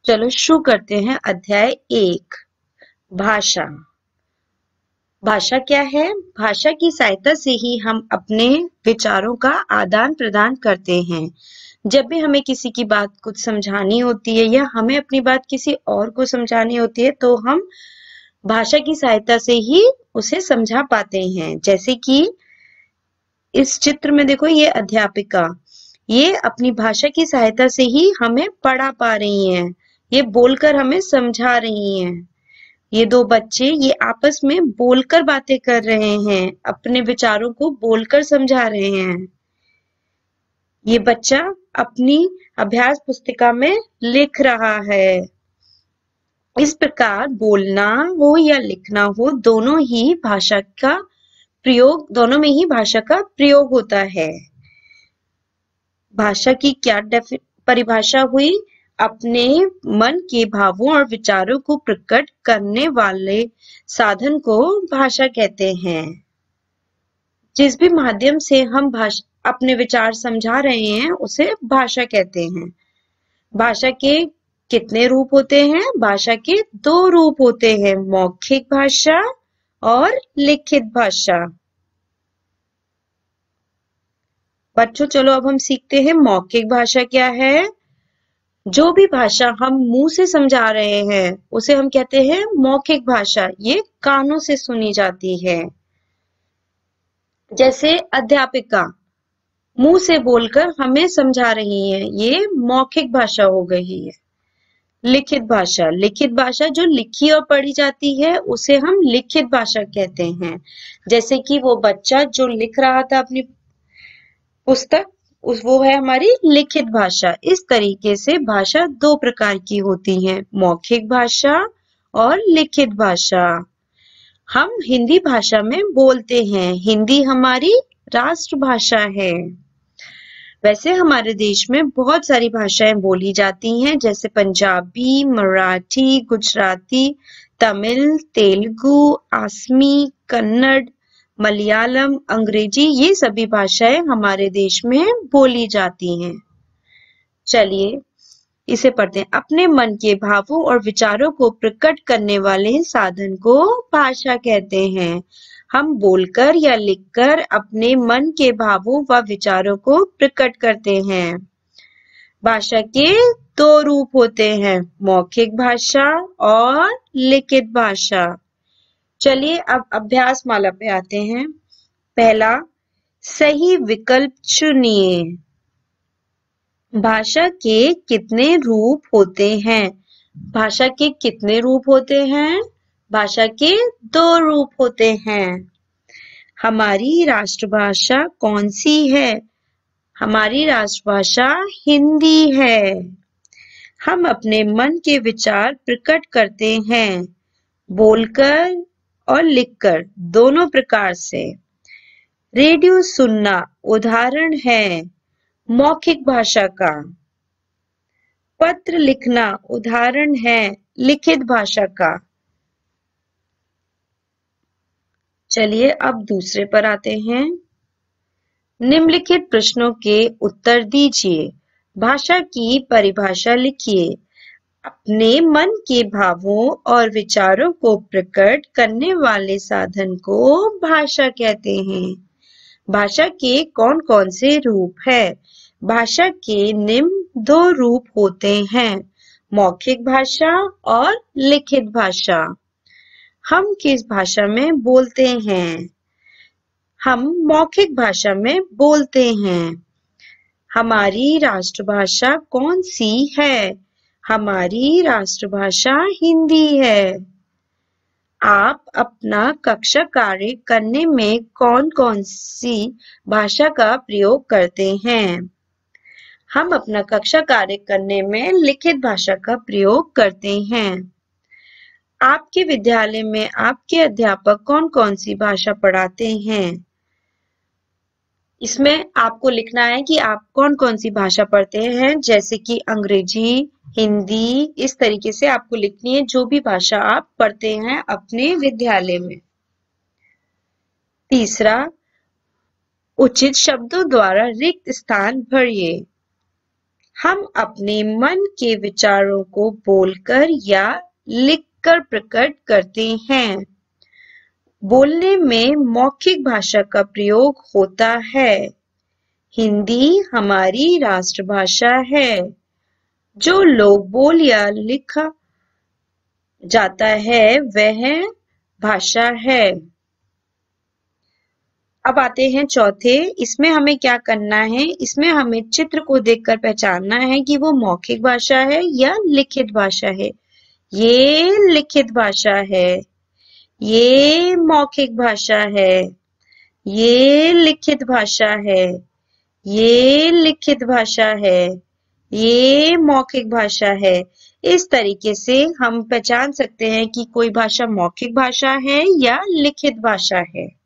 चलो शुरू करते हैं। अध्याय 1 भाषा। भाषा क्या है? भाषा की सहायता से ही हम अपने विचारों का आदान प्रदान करते हैं। जब भी हमें किसी की बात कुछ समझानी होती है या हमें अपनी बात किसी और को समझानी होती है तो हम भाषा की सहायता से ही उसे समझा पाते हैं। जैसे कि इस चित्र में देखो, ये अध्यापिका ये अपनी भाषा की सहायता से ही हमें पढ़ा पा रही हैं। ये बोलकर हमें समझा रही हैं। ये दो बच्चे ये आपस में बोलकर बातें कर रहे हैं, अपने विचारों को बोलकर समझा रहे हैं। ये बच्चा अपनी अभ्यास पुस्तिका में लिख रहा है। इस प्रकार बोलना हो या लिखना हो, दोनों में ही भाषा का प्रयोग होता है। भाषा की क्या परिभाषा हुई? अपने मन के भावों और विचारों को प्रकट करने वाले साधन को भाषा कहते हैं। जिस भी माध्यम से हम अपने विचार समझा रहे हैं उसे भाषा कहते हैं। भाषा के कितने रूप होते हैं? भाषा के 2 रूप होते हैं, मौखिक भाषा और लिखित भाषा। बच्चों चलो अब हम सीखते हैं मौखिक भाषा क्या है। जो भी भाषा हम मुंह से समझा रहे हैं उसे हम कहते हैं मौखिक भाषा। ये कानों से सुनी जाती है। जैसे अध्यापिका मुंह से बोलकर हमें समझा रही है, ये मौखिक भाषा हो गई है। लिखित भाषा जो लिखी और पढ़ी जाती है उसे हम लिखित भाषा कहते हैं। जैसे कि वो बच्चा जो लिख रहा था अपनी पुस्तक, वो है हमारी लिखित भाषा। इस तरीके से भाषा 2 प्रकार की होती है, मौखिक भाषा और लिखित भाषा। हम हिंदी भाषा में बोलते हैं। हिंदी हमारी राष्ट्रभाषा है। वैसे हमारे देश में बहुत सारी भाषाएं बोली जाती हैं, जैसे पंजाबी, मराठी, गुजराती, तमिल, तेलुगु, असमी, कन्नड़, मलयालम, अंग्रेजी, ये सभी भाषाएं हमारे देश में बोली जाती हैं। चलिए इसे पढ़ते हैं। अपने मन के भावों और विचारों को प्रकट करने वाले साधन को भाषा कहते हैं। हम बोलकर या लिखकर अपने मन के भावों व विचारों को प्रकट करते हैं। भाषा के 2 रूप होते हैं, मौखिक भाषा और लिखित भाषा। चलिए अब अभ्यास माला पे आते हैं। पहला, सही विकल्प चुनिए। भाषा के कितने रूप होते हैं? भाषा के कितने रूप होते हैं? भाषा के 2 रूप होते हैं। हमारी राष्ट्रभाषा कौन सी है? हमारी राष्ट्रभाषा हिंदी है। हम अपने मन के विचार प्रकट करते हैं, बोलकर और लिखकर, दोनों प्रकार से। रेडियो सुनना उदाहरण है मौखिक भाषा का। पत्र लिखना उदाहरण है लिखित भाषा का। चलिए अब दूसरे पर आते हैं। निम्नलिखित प्रश्नों के उत्तर दीजिए। भाषा की परिभाषा लिखिए। अपने मन के भावों और विचारों को प्रकट करने वाले साधन को भाषा कहते हैं। भाषा के कौन कौन से रूप है? भाषा के निम्न 2 रूप होते हैं, मौखिक भाषा और लिखित भाषा। हम किस भाषा में बोलते हैं? हम मौखिक भाषा में बोलते हैं। हमारी राष्ट्रभाषा कौन सी है? हमारी राष्ट्रभाषा हिंदी है। आप अपना कक्षा कार्य करने में कौन कौन सी भाषा का प्रयोग करते हैं? हम अपना कक्षा कार्य करने में लिखित भाषा का प्रयोग करते हैं। आपके विद्यालय में आपके अध्यापक कौन कौन सी भाषा पढ़ाते हैं? इसमें आपको लिखना है कि आप कौन कौन सी भाषा पढ़ते हैं, जैसे कि अंग्रेजी, हिंदी, इस तरीके से आपको लिखनी है जो भी भाषा आप पढ़ते हैं अपने विद्यालय में। तीसरा, उचित शब्दों द्वारा रिक्त स्थान भरिए। हम अपने मन के विचारों को बोलकर या लिखकर प्रकट करते हैं। बोलने में मौखिक भाषा का प्रयोग होता है। हिंदी हमारी राष्ट्रभाषा है। जो लोग बोल या लिखा जाता है वह भाषा है। अब आते हैं चौथे। इसमें हमें क्या करना है? इसमें हमें चित्र को देखकर पहचानना है कि वो मौखिक भाषा है या लिखित भाषा है। ये लिखित भाषा है, ये मौखिक भाषा है, ये लिखित भाषा है, ये लिखित भाषा है, ये मौखिक भाषा है। इस तरीके से हम पहचान सकते हैं कि कोई भाषा मौखिक भाषा है या लिखित भाषा है।